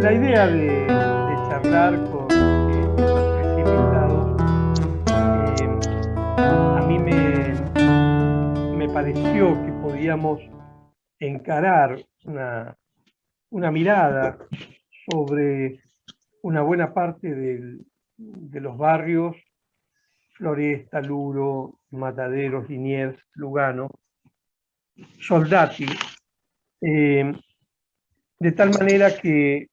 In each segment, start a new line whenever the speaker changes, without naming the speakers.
La idea de charlar con estos tres invitados, a mí me pareció que podíamos encarar una mirada sobre una buena parte de los barrios, Floresta, Luro, Mataderos, Liniers, Lugano, Soldati, de tal manera que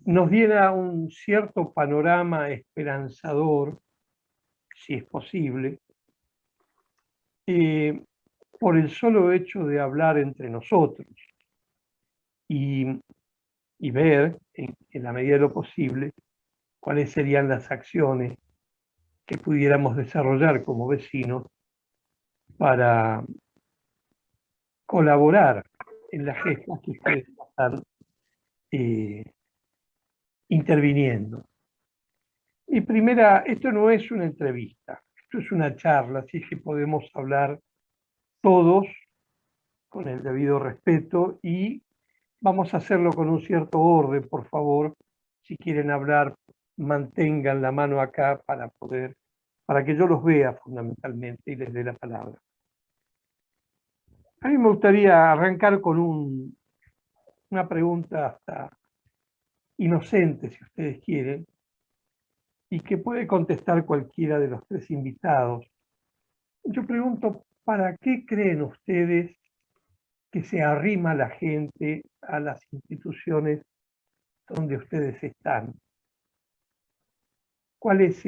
nos diera un cierto panorama esperanzador, si es posible, por el solo hecho de hablar entre nosotros y ver, en la medida de lo posible, cuáles serían las acciones que pudiéramos desarrollar como vecinos para colaborar en las gestas que ustedes están interviniendo. Y primera, esto no es una entrevista, esto es una charla, así es que podemos hablar todos con el debido respeto y vamos a hacerlo con un cierto orden, por favor. Si quieren hablar, mantengan la mano acá para que yo los vea fundamentalmente y les dé la palabra. A mí me gustaría arrancar con una pregunta hasta inocente, si ustedes quieren, y que puede contestar cualquiera de los tres invitados. Yo pregunto, ¿para qué creen ustedes que se arrima la gente a las instituciones donde ustedes están? ¿Cuáles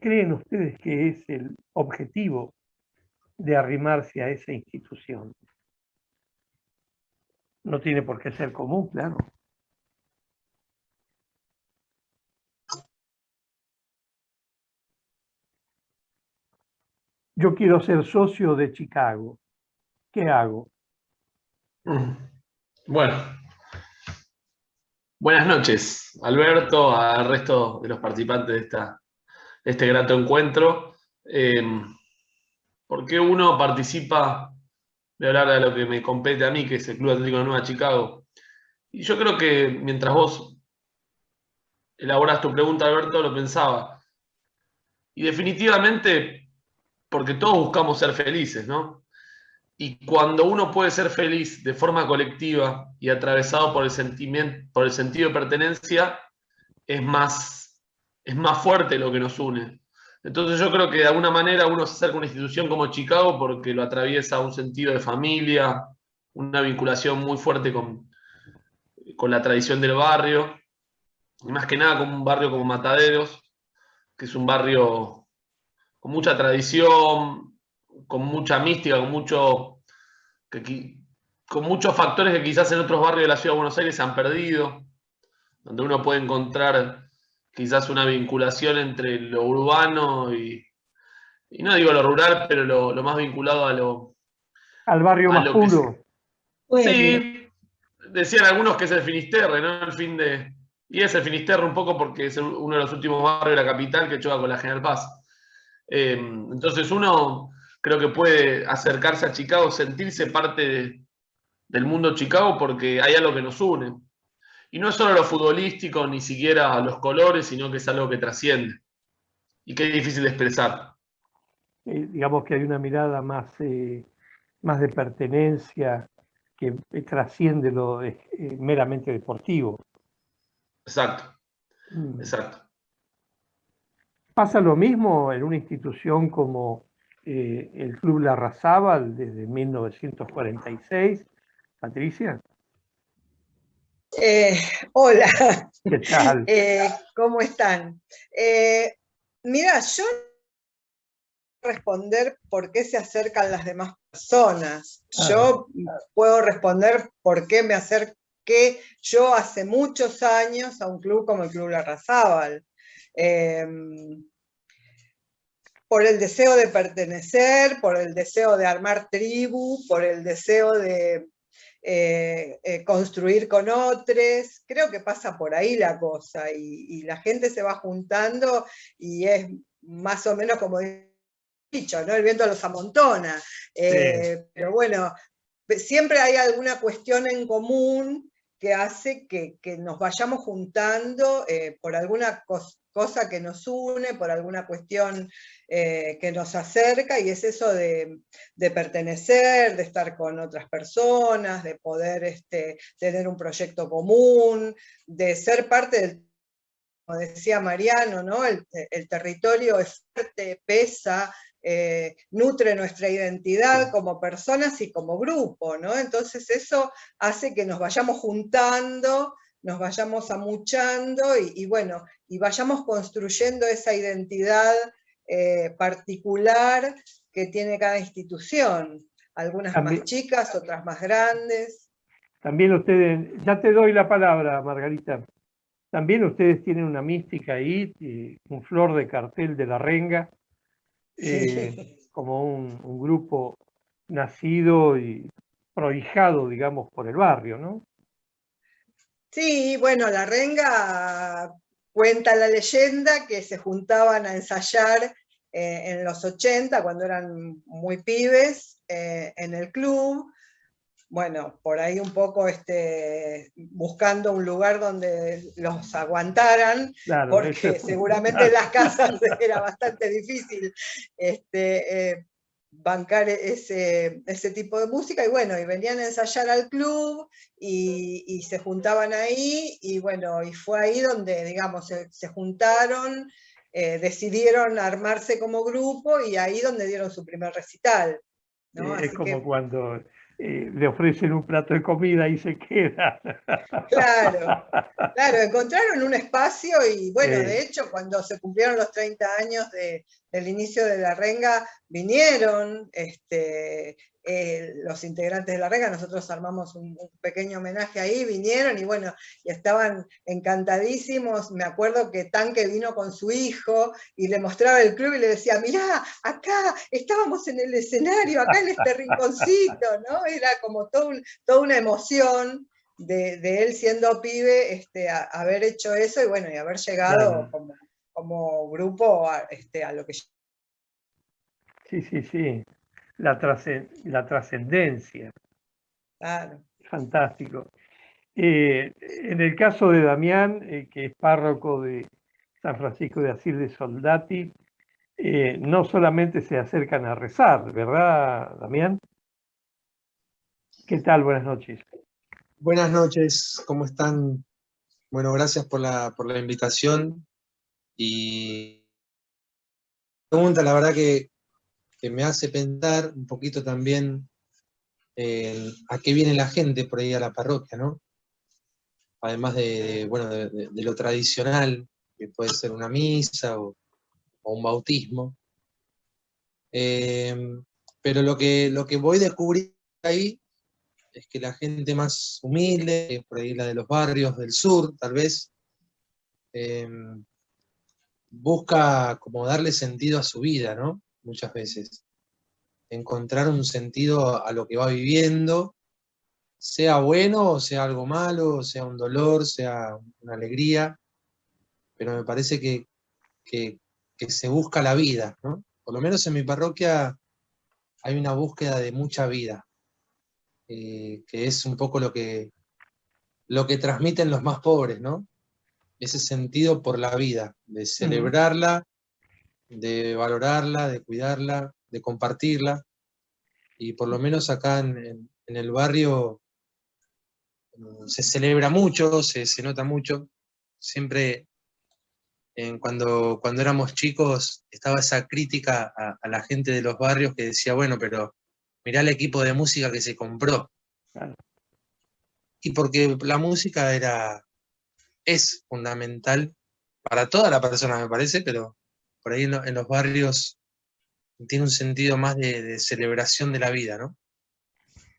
creen ustedes que es el objetivo de arrimarse a esa institución? No tiene por qué ser común, claro. Yo quiero ser socio de Chicago. ¿Qué hago?
Bueno, buenas noches, Alberto, al resto de los participantes de este grato encuentro. ¿Por qué uno participa? Voy a hablar de lo que me compete a mí, que es el Club Atlético de Nueva Chicago. Y yo creo que mientras vos elaborás tu pregunta, Alberto, lo pensaba. Y definitivamente, porque todos buscamos ser felices, ¿no? Y cuando uno puede ser feliz de forma colectiva y atravesado por el sentimiento, por el sentido de pertenencia, es más fuerte lo que nos une. Entonces yo creo que de alguna manera uno se acerca a una institución como Chicago porque lo atraviesa un sentido de familia, una vinculación muy fuerte con la tradición del barrio, y más que nada con un barrio como Mataderos, que es un barrio con mucha tradición, con mucha mística, con muchos factores que quizás en otros barrios de la ciudad de Buenos Aires se han perdido, donde uno puede encontrar quizás una vinculación entre lo urbano y no digo lo rural, pero lo más vinculado
Al barrio
a
más
lo que
puro.
sí, decían algunos que es el Finisterre, ¿no? Y es el Finisterre un poco porque es uno de los últimos barrios de la capital que choca con la General Paz. Entonces uno creo que puede acercarse a Chicago, sentirse parte del mundo Chicago porque hay algo que nos une. Y no es solo lo futbolístico, ni siquiera los colores, sino que es algo que trasciende y que es difícil de expresar.
Digamos que hay una mirada más de pertenencia que trasciende lo meramente deportivo.
Exacto, exacto.
¿Pasa lo mismo en una institución como el Club Larrazábal desde 1946? Patricia.
Hola,
¿Qué tal?
¿Cómo están? Mira, yo no puedo responder por qué se acercan las demás personas. Yo puedo responder por qué me acerqué yo hace muchos años a un club como el Club Larrazábal. Por el deseo de pertenecer, por el deseo de armar tribu, por el deseo de construir con otros. Creo que pasa por ahí la cosa y la gente se va juntando y es más o menos como dicho, ¿no? El viento los amontona.
Sí.
Pero bueno, siempre hay alguna cuestión en común que hace que nos vayamos juntando por alguna cosa que nos une, por alguna cuestión que nos acerca, y es eso de pertenecer, de estar con otras personas, de poder tener un proyecto común, de ser parte del, como decía Mariano, ¿no? El territorio es fuerte, pesa, nutre nuestra identidad como personas y como grupo, ¿no? Entonces eso hace que nos vayamos juntando, nos vayamos amuchando y bueno, y vayamos construyendo esa identidad particular que tiene cada institución, algunas
También,
más chicas, otras más grandes.
también ustedes, ya te doy la palabra, Margarita, también ustedes tienen una mística ahí, un flor de cartel de la renga,
Sí.
como un grupo nacido y prohijado, digamos, por el barrio, ¿no?
Sí, bueno, la renga cuenta la leyenda que se juntaban a ensayar en los 80, cuando eran muy pibes, en el club. Bueno, por ahí un poco buscando un lugar donde los aguantaran,
Claro,
porque seguramente en las casas era bastante difícil bancar ese tipo de música, y bueno, y venían a ensayar al club y se juntaban ahí, y bueno, y fue ahí donde, digamos, se juntaron, decidieron armarse como grupo, y ahí donde dieron su primer recital, ¿no?
es
Así
como
que,
cuando le ofrecen un plato de comida y se queda.
claro, claro, encontraron un espacio y bueno, de hecho, cuando se cumplieron los 30 años del inicio de la renga, vinieron los integrantes de la renga, nosotros armamos un pequeño homenaje ahí, vinieron y bueno, y estaban encantadísimos. Me acuerdo que Tanque vino con su hijo y le mostraba el club y le decía, mirá, acá estábamos en el escenario, acá en este rinconcito, ¿no? Era como toda una emoción. De él siendo pibe, haber hecho eso y bueno, y haber llegado
Claro.
como grupo a lo que...
Sí, sí, sí. La trascendencia.
Claro.
Fantástico. En el caso de Damián, que es párroco de San Francisco de Asís de Soldati, no solamente se acercan a rezar, ¿verdad, Damián? ¿Qué tal? Buenas noches.
Buenas noches, ¿cómo están? Bueno, gracias por la invitación y pregunta, la verdad que me hace pensar un poquito también a qué viene la gente por ahí a la parroquia, ¿no? Además bueno, de lo tradicional, que puede ser una misa o un bautismo. Pero lo que voy descubriendo ahí es que la gente más humilde, por ahí la de los barrios del sur, tal vez, busca como darle sentido a su vida, ¿no? Muchas veces. Encontrar un sentido a lo que va viviendo, sea bueno o sea algo malo, sea un dolor, sea una alegría, pero me parece que se busca la vida, ¿no? Por lo menos en mi parroquia hay una búsqueda de mucha vida, que es un poco lo que transmiten los más pobres, ¿no? Ese sentido por la vida, de celebrarla, de valorarla, de cuidarla, de compartirla. Y por lo menos acá en el barrio se celebra mucho, se nota mucho. Siempre cuando éramos chicos estaba esa crítica a la gente de los barrios que decía, bueno, pero mirá el equipo de música que se compró.
Claro.
Y porque la música es fundamental para toda la persona, me parece, pero por ahí en los barrios tiene un sentido más de celebración de la vida, ¿no?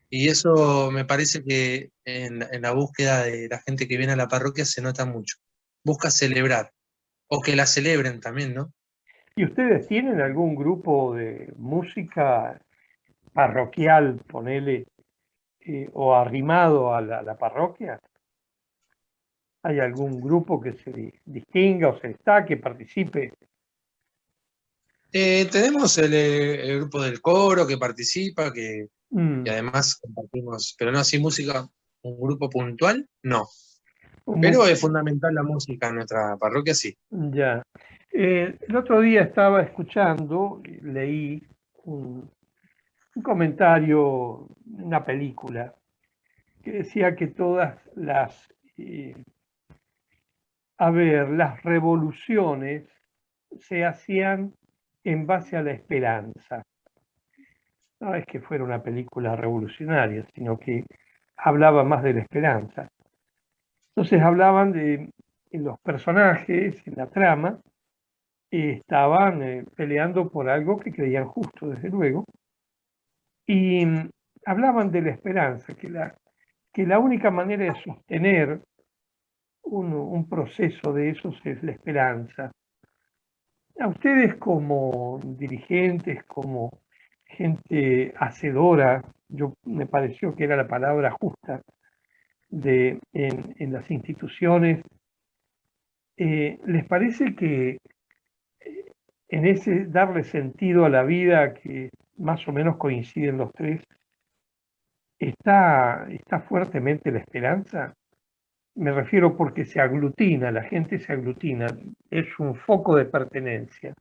Y eso me parece que en la búsqueda de la gente que viene a la parroquia se nota mucho. Busca celebrar, o que la celebren también, ¿no?
¿Y ustedes tienen algún grupo de música parroquial, ponele, o arrimado a la parroquia? ¿Hay algún grupo que se distinga o se destaque, participe?
Tenemos el grupo del coro que participa, que Y además compartimos, pero no así música, un grupo puntual, no.
Un
Pero
mu-
es fundamental la música en nuestra parroquia, sí.
Ya. El otro día estaba escuchando, y leí un comentario, una película, que decía que todas las revoluciones se hacían en base a la esperanza. No es que fuera una película revolucionaria, sino que hablaba más de la esperanza. Entonces hablaban de en los personajes, en la trama, estaban peleando por algo que creían justo, desde luego, y hablaban de la esperanza, que la única manera de sostener un proceso de esos es la esperanza. A ustedes como dirigentes, como gente hacedora, me pareció que era la palabra justa, en las instituciones, ¿les parece que en ese darle sentido a la vida, que más o menos coinciden los tres, está fuertemente la esperanza? Me refiero porque se aglutina, la gente se aglutina, es un foco de pertenencia.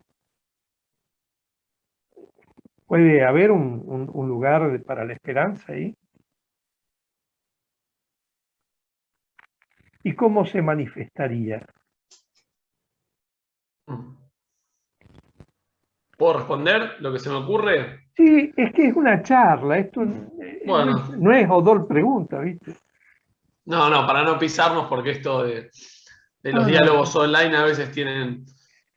¿Puede haber un lugar para la esperanza ahí? ¿Y cómo se manifestaría?
¿Puedo responder lo que se me ocurre?
Sí, es que es una charla, esto
Bueno,
no es Odol pregunta, ¿viste?
no, para no pisarnos, porque esto de los
Ah,
diálogos online a veces tienen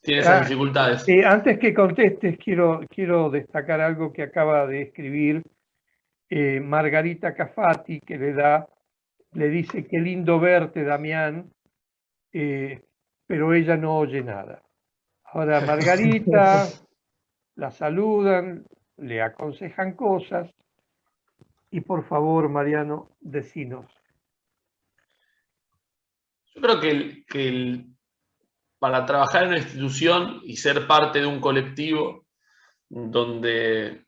esas
ah,
dificultades.
antes que contestes, quiero destacar algo que acaba de escribir Margarita Cafati, que le dice: qué lindo verte, Damián, pero ella no oye nada. Ahora, Margarita la saludan, le aconsejan cosas, y por favor, Mariano, decinos.
Yo creo que para trabajar en una institución y ser parte de un colectivo, donde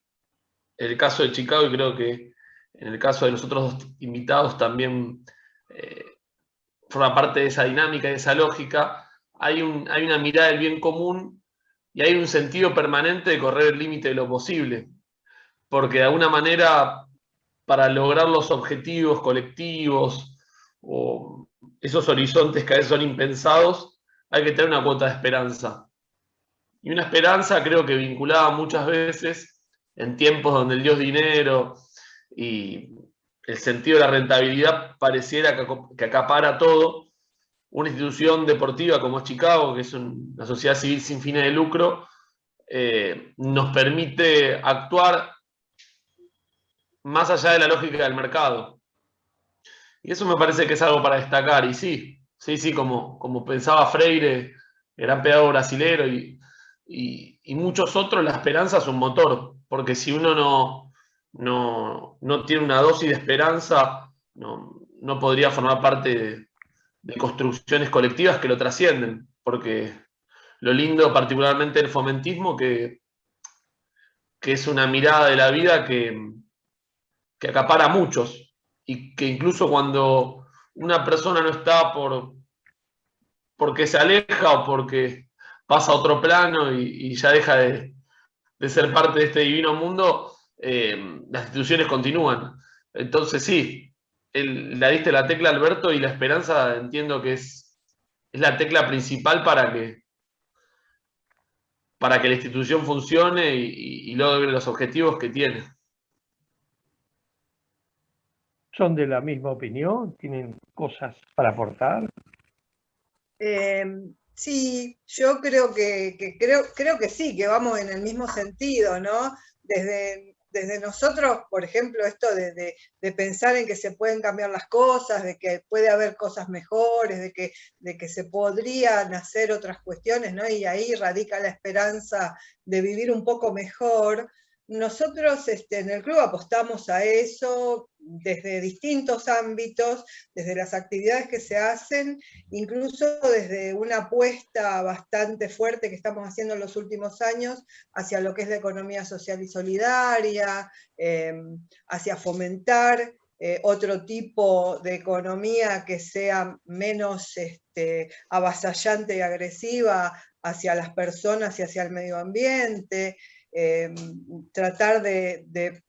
el caso de Chicago, y creo que en el caso de los otros dos invitados también forma parte de esa dinámica, de esa lógica, hay una mirada del bien común y hay un sentido permanente de correr el límite de lo posible, porque de alguna manera, para lograr los objetivos colectivos o esos horizontes que a veces son impensados, hay que tener una cuota de esperanza. Y una esperanza, creo que vinculada muchas veces en tiempos donde el dios dinero y el sentido de la rentabilidad pareciera que acapara todo. Una institución deportiva como es Chicago, que es una sociedad civil sin fines de lucro, nos permite actuar más allá de la lógica del mercado. Y eso me parece que es algo para destacar. Y sí, como pensaba Freire, gran pedagogo brasilero, y muchos otros, la esperanza es un motor, porque si uno no tiene una dosis de esperanza, no podría formar parte de construcciones colectivas que lo trascienden, porque lo lindo particularmente del fomentismo, que es una mirada de la vida que acapara a muchos, y que incluso cuando una persona no está porque se aleja o porque pasa a otro plano y ya deja de ser parte de este divino mundo, las instituciones continúan. Entonces sí, la diste la tecla, Alberto, y la esperanza entiendo que es la tecla principal para que la institución funcione y logre los objetivos que tiene.
¿Son de la misma opinión? ¿Tienen cosas para aportar?
Sí, yo creo creo que sí, que vamos en el mismo sentido, ¿no? Desde nosotros, por ejemplo, esto de pensar en que se pueden cambiar las cosas, de que puede haber cosas mejores, de que se podrían hacer otras cuestiones, ¿no? Y ahí radica la esperanza de vivir un poco mejor. nosotros en el club apostamos a eso desde distintos ámbitos, desde las actividades que se hacen, incluso desde una apuesta bastante fuerte que estamos haciendo en los últimos años hacia lo que es la economía social y solidaria, hacia fomentar otro tipo de economía que sea menos avasallante y agresiva hacia las personas y hacia el medio ambiente, tratar de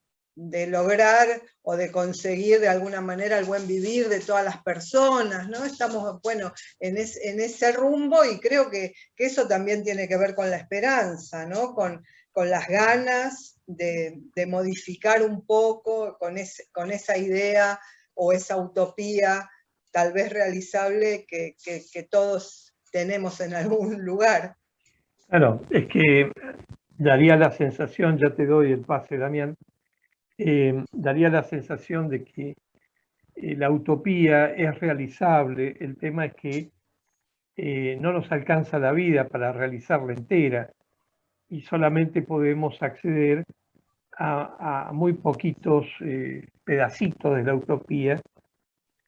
lograr o de conseguir de alguna manera el buen vivir de todas las personas, ¿no? Estamos, bueno, en ese rumbo, y creo que eso también tiene que ver con la esperanza, ¿no? Con las ganas de modificar un poco, con esa idea o esa utopía tal vez realizable que todos tenemos en algún lugar.
Claro, es que daría la sensación, ya te doy el pase, Damián, daría la sensación de que la utopía es realizable, el tema es que no nos alcanza la vida para realizarla entera y solamente podemos acceder a muy poquitos pedacitos de la utopía,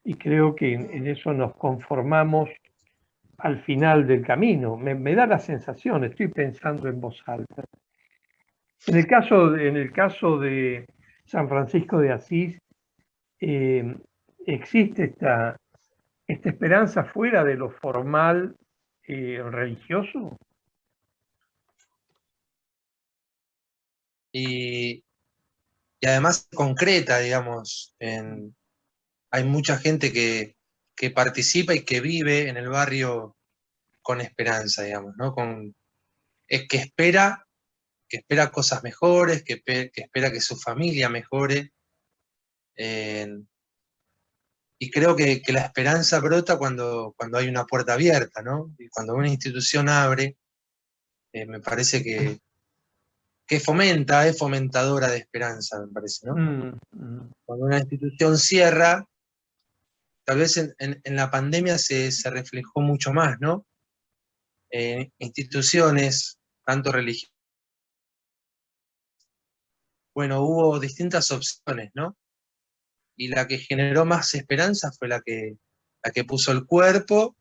y creo que en eso nos conformamos al final del camino. Me da la sensación, estoy pensando en voz alta. En el caso de San Francisco de Asís, existe esta esperanza fuera de lo formal religioso.
Y además concreta, digamos, hay mucha gente que participa y que vive en el barrio con esperanza, digamos, ¿no? Que espera cosas mejores, que espera que su familia mejore. Y creo que la esperanza brota cuando hay una puerta abierta, ¿no? Y cuando una institución abre, me parece que es fomentadora de esperanza, me parece, ¿no? Cuando una institución cierra, tal vez en la pandemia se reflejó mucho más, ¿no? Instituciones, tanto religiosas, bueno, hubo distintas opciones, ¿no? Y la que generó más esperanza fue la que puso el cuerpo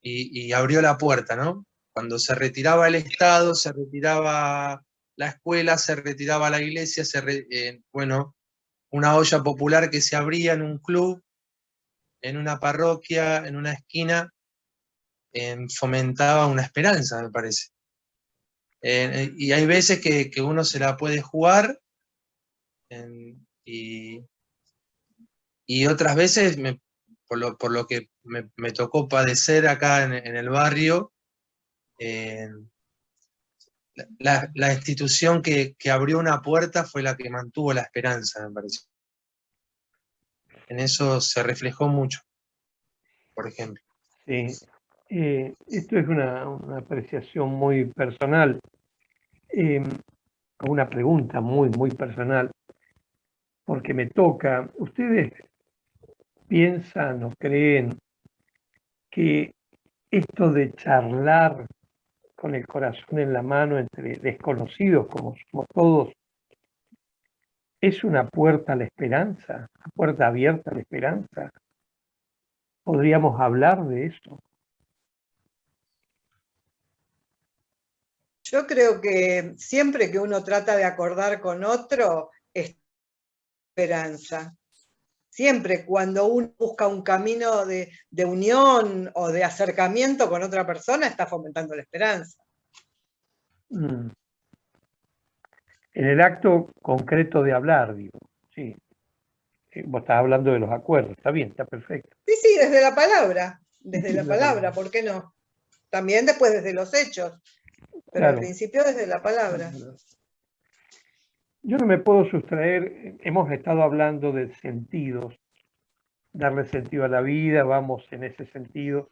y abrió la puerta, ¿no? Cuando se retiraba el Estado, se retiraba la escuela, se retiraba la iglesia, bueno, una olla popular que se abría en un club, en una parroquia, en una esquina, fomentaba una esperanza, me parece. Y hay veces que uno se la puede jugar, y otras veces, por lo que me tocó padecer acá en el barrio, la institución que abrió una puerta fue la que mantuvo la esperanza, me parece. En eso se reflejó mucho, por ejemplo.
Sí. Esto es una apreciación muy personal, una pregunta muy, muy personal, porque me toca. ¿Ustedes piensan o creen que esto de charlar con el corazón en la mano entre desconocidos, como somos todos, es una puerta a la esperanza, una puerta abierta a la esperanza? ¿Podríamos hablar de eso?
Yo creo que siempre que uno trata de acordar con otro, es esperanza. Siempre cuando uno busca un camino de unión o de acercamiento con otra persona, está fomentando la esperanza.
En el acto concreto de hablar, digo, sí. Vos estás hablando de los acuerdos, está bien, está perfecto.
Sí, desde la palabra, ¿por qué no? También después desde los hechos, pero
Claro.
al principio desde la palabra.
Yo no me puedo sustraer, hemos estado hablando de sentidos, darle sentido a la vida, vamos en ese sentido.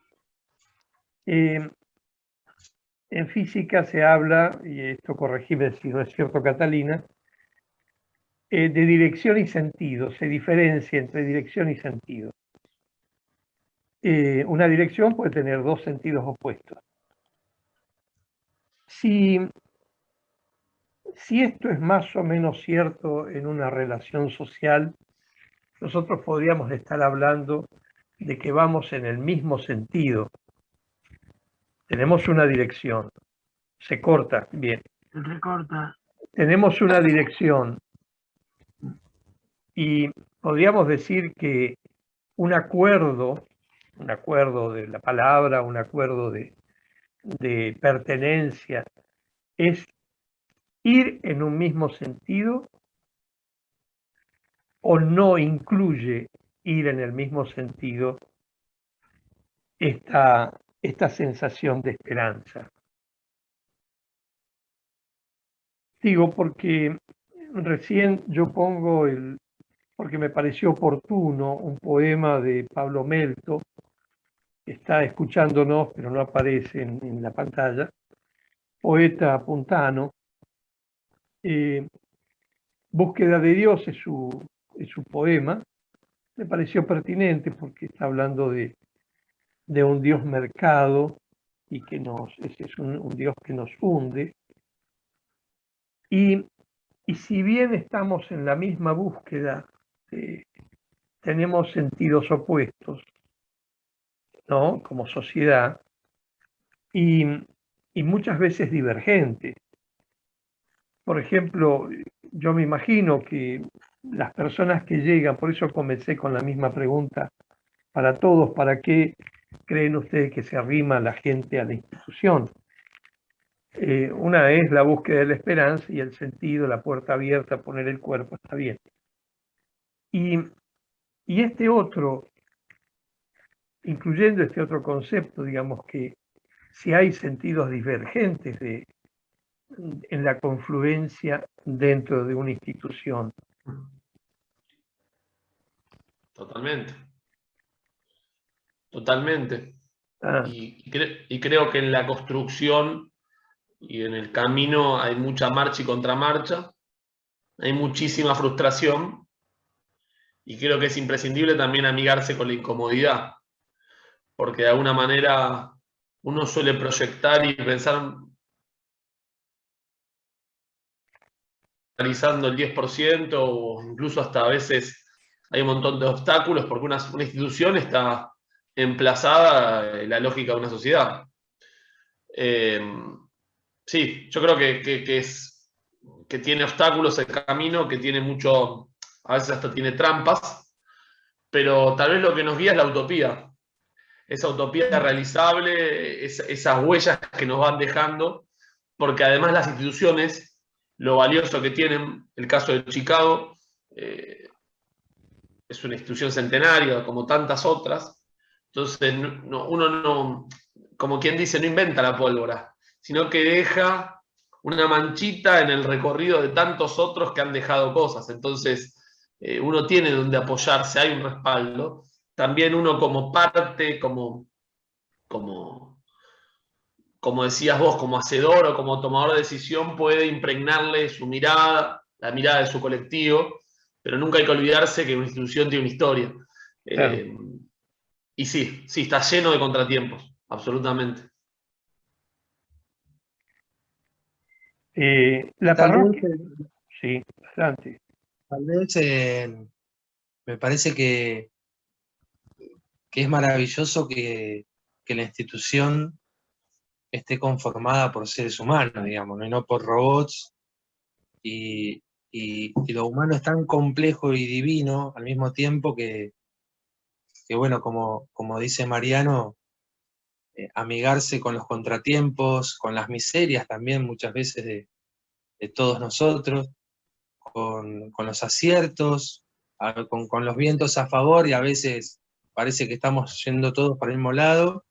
En física se habla, y esto corregime si no es cierto, Catalina, de dirección y sentido, se diferencia entre dirección y sentido. Una dirección puede tener dos sentidos opuestos. Si si esto es más o menos cierto en una relación social, nosotros podríamos estar hablando de que vamos en el mismo sentido. Tenemos una dirección, se corta, bien.
Se recorta.
Tenemos una dirección y podríamos decir que un acuerdo de la palabra, un acuerdo de pertenencia, es ir en un mismo sentido o no incluye ir en el mismo sentido esta sensación de esperanza. Digo porque recién yo pongo porque me pareció oportuno, un poema de Pablo Melto, que está escuchándonos, pero no aparece en la pantalla, poeta puntano. Búsqueda de Dios es su poema. Me pareció pertinente porque está hablando de un Dios mercado y que ese es un Dios que nos hunde. Y si bien estamos en la misma búsqueda, tenemos sentidos opuestos, ¿no? Como sociedad, y muchas veces divergentes. Por ejemplo, yo me imagino que las personas que llegan, por eso comencé con la misma pregunta para todos, ¿para qué creen ustedes que se arrima la gente a la institución? Una es la búsqueda de la esperanza y el sentido, la puerta abierta, poner el cuerpo, está bien. Y este otro, incluyendo este otro concepto, digamos que si hay sentidos divergentes en la confluencia dentro de una institución.
Totalmente. Totalmente.
Ah,
Y creo que en la construcción y en el camino hay mucha marcha y contramarcha, hay muchísima frustración, y creo que es imprescindible también amigarse con la incomodidad, porque de alguna manera uno suele proyectar y pensar realizando el 10% o incluso hasta a veces hay un montón de obstáculos porque una institución está emplazada en la lógica de una sociedad. Sí, yo creo que tiene obstáculos el camino, que tiene mucho, a veces hasta tiene trampas, pero tal vez lo que nos guía es la utopía. Esa utopía realizable, esas huellas que nos van dejando, porque además las instituciones, lo valioso que tienen, el caso de Chicago, es una institución centenaria, como tantas otras, entonces uno no, como quien dice, no inventa la pólvora, sino que deja una manchita en el recorrido de tantos otros que han dejado cosas. Entonces, uno tiene donde apoyarse, hay un respaldo. También uno como parte, como decías vos, como hacedor o como tomador de decisión, puede impregnarle su mirada, la mirada de su colectivo, pero nunca hay que olvidarse que una institución tiene una historia.
claro.
Y sí, está lleno de contratiempos, absolutamente.
La
Tal
parroquia,
vez,
sí, adelante.
tal vez me parece que es maravilloso que la institución esté conformada por seres humanos, digamos, ¿no? Y no por robots, y lo humano es tan complejo y divino al mismo tiempo que bueno, como dice Mariano, amigarse con los contratiempos, con las miserias también muchas veces de todos nosotros, con los aciertos, con los vientos a favor, y a veces parece que estamos yendo todos para el mismo lado,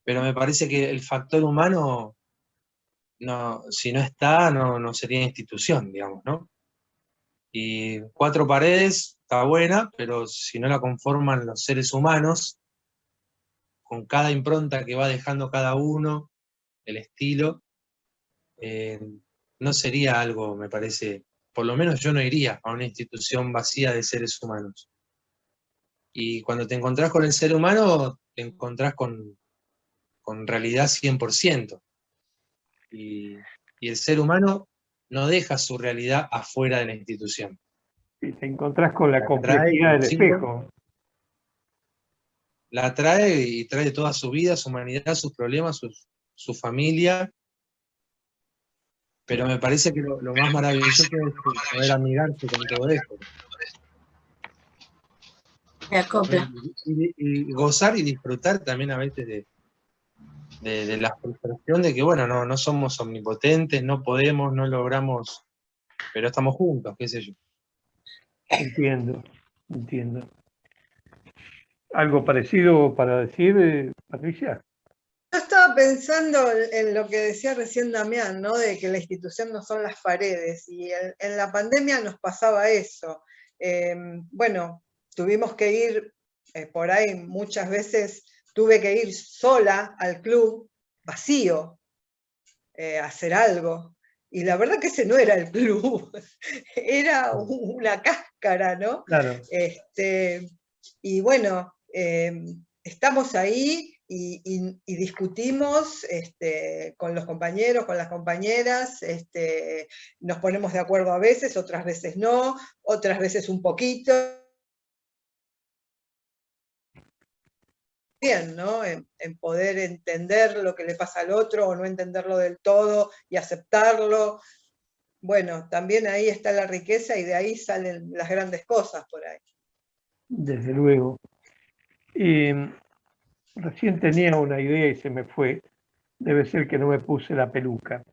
pero me parece que el factor humano, no, si no está, no sería institución, digamos, ¿no? Y cuatro paredes está buena, pero si no la conforman los seres humanos, con cada impronta que va dejando cada uno, el estilo, no sería algo, me parece, por lo menos yo no iría a una institución vacía de seres humanos. Y cuando te encontrás con el ser humano, te encontrás con realidad 100%. Y el ser humano no deja su realidad afuera de la institución.
Y te encontrás con la
La trae
complejidad del
consigo,
espejo.
la trae y trae toda su vida, su humanidad, sus problemas, su familia, pero me parece que lo más maravilloso es poder amigarse con todo esto.
Me acopla.
Y gozar y disfrutar también a veces de la frustración de que, bueno, no somos omnipotentes, no podemos, no logramos, pero estamos juntos, qué sé yo.
Entiendo, entiendo. ¿Algo parecido para decir, Patricia?
Yo estaba pensando en lo que decía recién Damián, ¿no? De que la institución no son las paredes, y en la pandemia nos pasaba eso. Bueno, tuvimos que ir, por ahí muchas veces tuve que ir sola al club, vacío, a hacer algo. Y la verdad que ese no era el club, era una cáscara, ¿no?
Claro.
Y bueno, estamos ahí y discutimos con los compañeros, con las compañeras, nos ponemos de acuerdo a veces, otras veces no, otras veces un poquito. Bien, ¿no? En poder entender lo que le pasa al otro o no entenderlo del todo y aceptarlo. Bueno, también ahí está la riqueza y de ahí salen las grandes cosas por ahí.
Desde luego. Recién tenía una idea y se me fue. Debe ser que no me puse la peluca.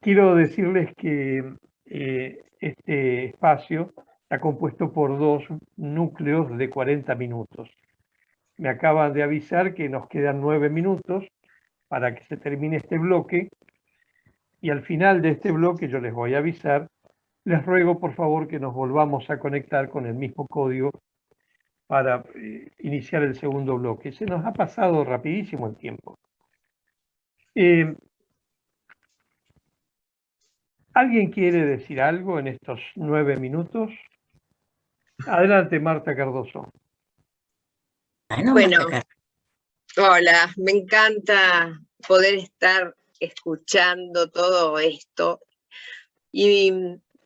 Quiero decirles que este espacio está compuesto por 2 núcleos de 40 minutos. Me acaban de avisar que nos quedan 9 minutos para que se termine este bloque, y al final de este bloque yo les voy a avisar. Les ruego por favor que nos volvamos a conectar con el mismo código para iniciar el segundo bloque. Se nos ha pasado rapidísimo el tiempo. ¿Alguien quiere decir algo en estos 9 minutos? Adelante, Marta Cardoso.
Bueno,
Hola, me encanta poder estar escuchando todo esto. Y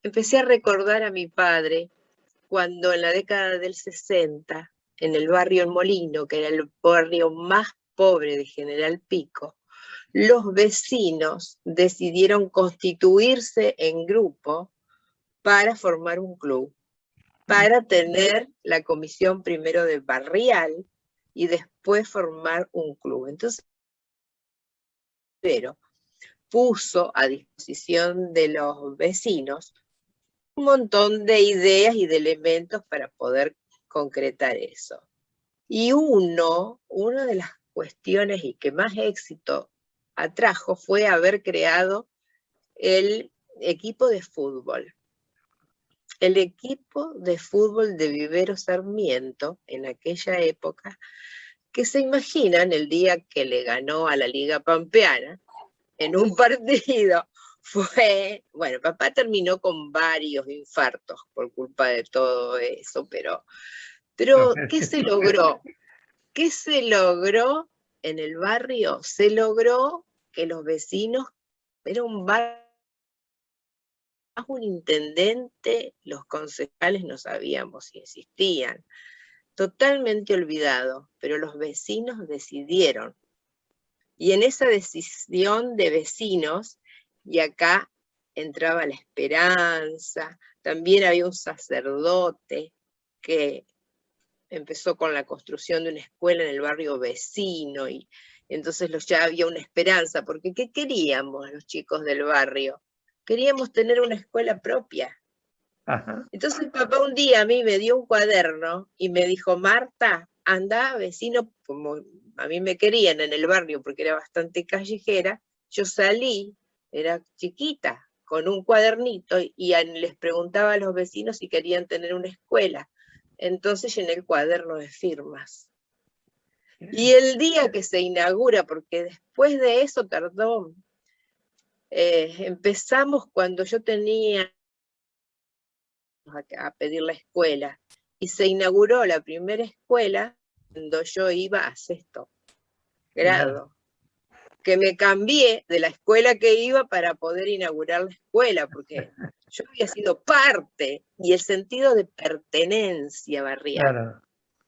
empecé a recordar a mi padre cuando en la década del 60, en el barrio El Molino, que era el barrio más pobre de General Pico, los vecinos decidieron constituirse en grupo para formar un club, para tener la comisión primero de barrial y después formar un club. Entonces, pero puso a disposición de los vecinos un montón de ideas y de elementos para poder concretar eso. Y una de las cuestiones y que más éxito atrajo fue haber creado el equipo de fútbol. El equipo de fútbol de Vivero Sarmiento, en aquella época, que se imaginan el día que le ganó a la Liga Pampeana, en un partido, bueno, papá terminó con varios infartos por culpa de todo eso, pero ¿qué se logró? ¿Qué se logró en el barrio? Se logró que los vecinos, era un barrio, un intendente, los concejales no sabíamos si existían, totalmente olvidado, pero los vecinos decidieron. Y en esa decisión de vecinos, y acá entraba la esperanza, también había un sacerdote que empezó con la construcción de una escuela en el barrio vecino, y entonces ya había una esperanza, porque ¿qué queríamos los chicos del barrio? Queríamos tener una escuela propia.
Ajá.
Entonces papá un día a mí me dio un cuaderno y me dijo, Marta, anda, vecino, como a mí me querían en el barrio porque era bastante callejera, yo salí, era chiquita, con un cuadernito y les preguntaba a los vecinos si querían tener una escuela. Entonces llené el cuaderno de firmas. Y el día que se inaugura, porque después de eso tardó, empezamos cuando yo tenía a pedir la escuela, y se inauguró la primera escuela cuando yo iba a 6º grado. que me cambié de la escuela que iba para poder inaugurar la escuela, porque yo había sido parte, y el sentido de pertenencia barrial.
Claro.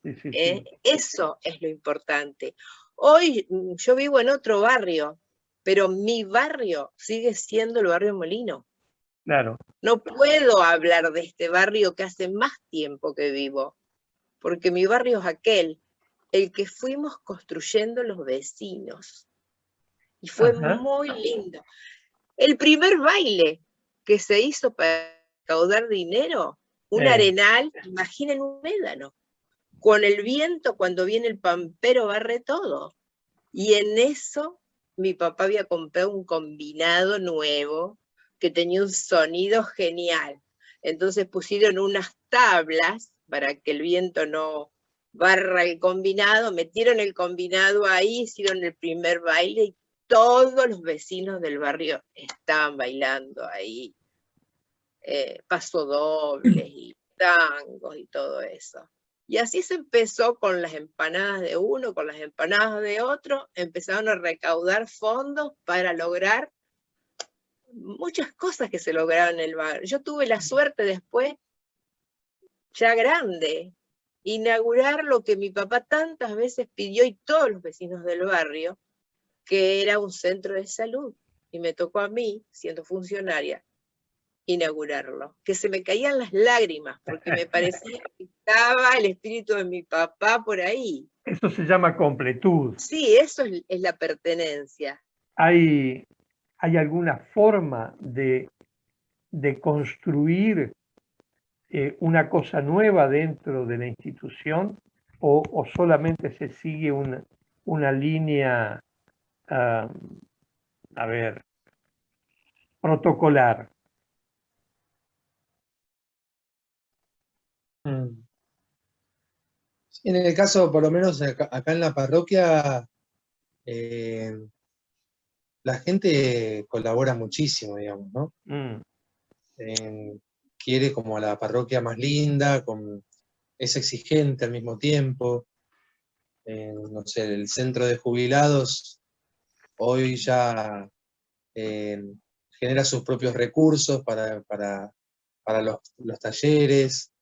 Sí, sí, sí.
Eso es lo importante. Hoy yo vivo en otro barrio, pero mi barrio sigue siendo el barrio Molino.
Claro.
No puedo hablar de este barrio que hace más tiempo que vivo, porque mi barrio es aquel, el que fuimos construyendo los vecinos. Y fue
Ajá.
muy lindo. El primer baile que se hizo para recaudar dinero, un arenal, imaginen un médano, con el viento cuando viene el pampero barre todo. Y en eso mi papá había comprado un combinado nuevo que tenía un sonido genial. Entonces pusieron unas tablas para que el viento no barra el combinado, metieron el combinado ahí, hicieron el primer baile y todos los vecinos del barrio estaban bailando ahí. Pasodobles y tangos y todo eso. Y así se empezó con las empanadas de uno, con las empanadas de otro, empezaron a recaudar fondos para lograr muchas cosas que se lograron en el barrio. Yo tuve la suerte después, ya grande, inaugurar lo que mi papá tantas veces pidió y todos los vecinos del barrio, que era un centro de salud. Y me tocó a mí, siendo funcionaria, inaugurarlo, que se me caían las lágrimas, porque me parecía que estaba el espíritu de mi papá por ahí.
Eso se llama completud.
Sí, eso es la pertenencia.
¿Hay alguna forma de construir una cosa nueva dentro de la institución o solamente se sigue una línea, a ver, protocolar?
Sí, en el caso, por lo menos acá en la parroquia, la gente colabora muchísimo, digamos, ¿no? Quiere como la parroquia más linda, es exigente al mismo tiempo. No sé, el centro de jubilados hoy ya genera sus propios recursos para los talleres.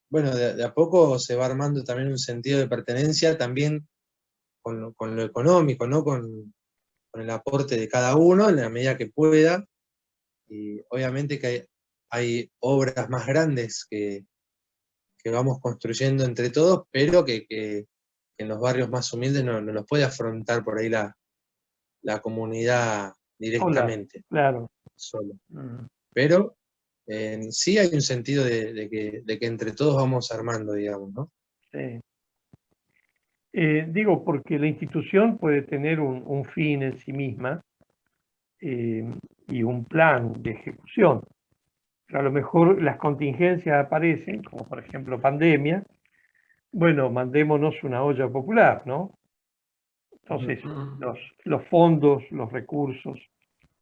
Bueno, de a poco se va armando también un sentido de pertenencia, también con lo económico, ¿no? Con el aporte de cada uno en la medida que pueda. Y obviamente que hay obras más grandes que vamos construyendo entre todos, pero que en los barrios más humildes no los puede afrontar por ahí la comunidad directamente.
Claro.
Solo. Pero sí hay un sentido de que entre todos vamos armando, digamos, ¿no?
Sí. Digo, porque la institución puede tener un fin en sí misma y un plan de ejecución. Pero a lo mejor las contingencias aparecen, como por ejemplo pandemia. Bueno, mandémonos una olla popular, ¿no? Entonces, los fondos, los recursos